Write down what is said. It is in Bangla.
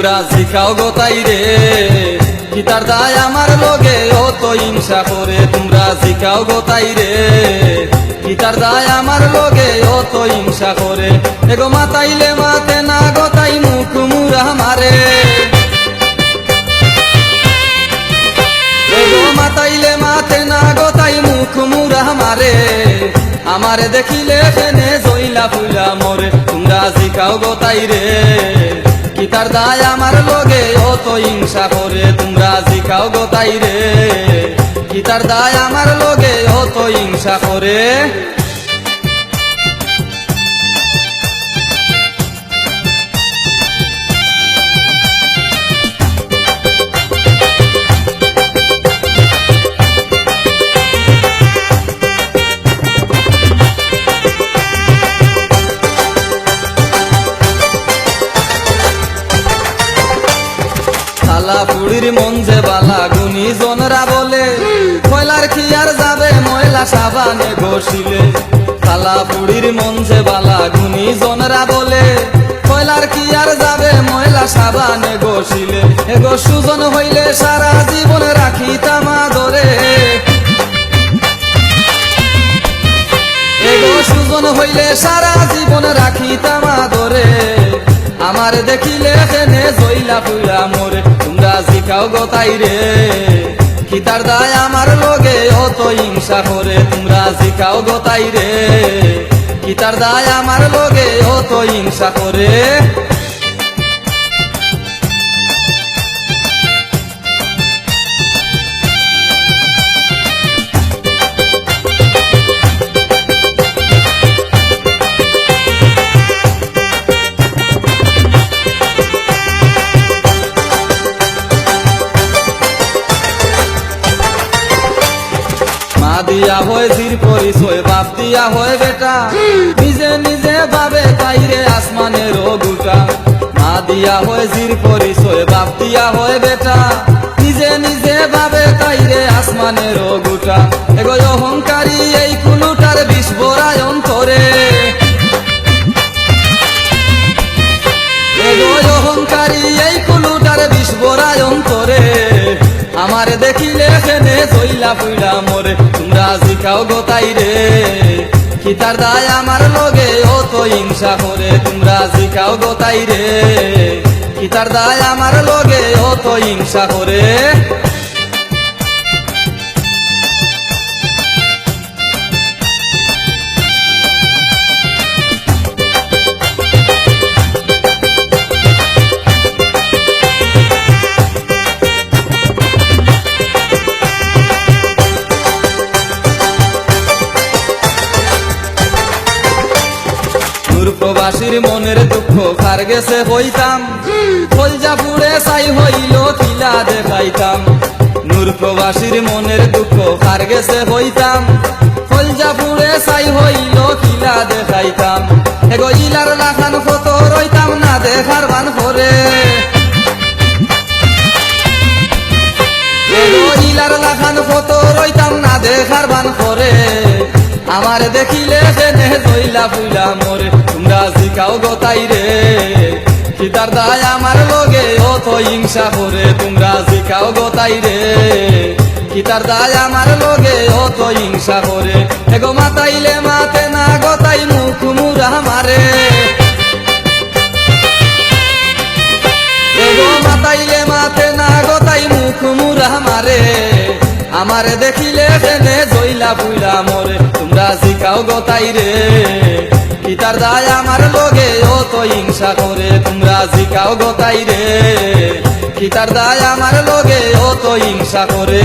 তোমরা শিখাও গো তাই রে কিতার দায় আমার লগে অত হিংসা করে তোমরা শিখাও গো তাই রে কিতার দায় আমার লগে অত হিংসা করে এগো মাতাইলে মাতে না গো তাই মুখ মুরা মারে এগো মাতাইলে মাতে না গো তাই মুখ মুরা মারে আমারে দেখিলে ফেনে জইলা ফুলা মরে তোমরা শিখাও গো তাই রে কিতার দায় আমার লগে অত হিংসা করে তোমরা শিখাও গো তাই রে কিতার দায় আমার লগে অত হিংসা করে শালা পুড়ির মন যে বালা গুনি জনরা বলে কয়লার কি আর যাবে ময়লা সাবানে ঘষিলে শালা পুড়ির মন যে বালা গুনি জনরা বলে কয়লার কি আর যাবে ময়লা সাবানে ঘষিলে এগো সুজন হইলে সারা জীবন রাখিতাম আদরে এগো সুজন হইলে সারা জীবন রাখিতাম আদরে আমার দেখিলে ফেনে জইলা ফুলা মোরে তোমরা শিখাও গো তাই রে কিতার দায় আমার লগে অত হিংসা করে তোমরা শিখাও গো তাই রে কিতার দায় আমার লগে অত হিংসা করে দিয়া হয় জির পরিচয় বাপ দিয়া হয় বেটা নিজে নিজে ভাবে তাই রে আসমানের গুটা মা দিয়া হয় জির পরিচয় বাপ দিয়া হয় বেটা নিজে নিজে ভাবে তাই রে আসমানের গুটা এগো অহংকারী এই কুলুটার বিষ ভরায় অন্তরে এগো অহংকারী এই কুলুটার বিষ ভরায় অন্তরে আমার দেখিলে ফেনে জইলা ফুইলা মরে তোমরা শিখাও গো তাই রে কিতার দায় আমার লগে অত হিংসা করে তোমরা শিখাও গো তাই রে কিতার দায় আমার লগে অত হিংসা করে প্রবাসীর মনের দুঃখ কার গেছে হইতাম কলজা পুড়ে ছাই হইল কিলা দেখাইতাম নূর প্রবাসীর মনের দুঃখ কার গেছে হইতাম কলজা পুড়ে ছাই হইল কিলা দেখাইতাম এগো ইলার লাখান কত রইতাম না দেখার বান করে এগো ইলার লাখান কত রইতাম না দেখার বান করে আমার দেখিলে ফেনে জইলা ফুইলা মরে তোমরা শিখাও গো তাই রে কিতার দায় আমার লগে অত হিংসা করে তোমরা শিখাও গো তাই রে কিতার দায় আমার লগে অত হিংসা করে এগো মাতাইলে মাতে না গো তাই মুখ মুরা মারে এগো মাতাইলে মাতে না গো তাই মুখ মুরা মারে আমার দেখিলে ফেনে জইলা ফুইলা মরে তোমরা শিখাও গো তাই রে কিতার দায় আমার লগে অত হিংসা করে তোমরা শিখাও গো তাই রে কিতার দায় আমার লগে অত হিংসা করে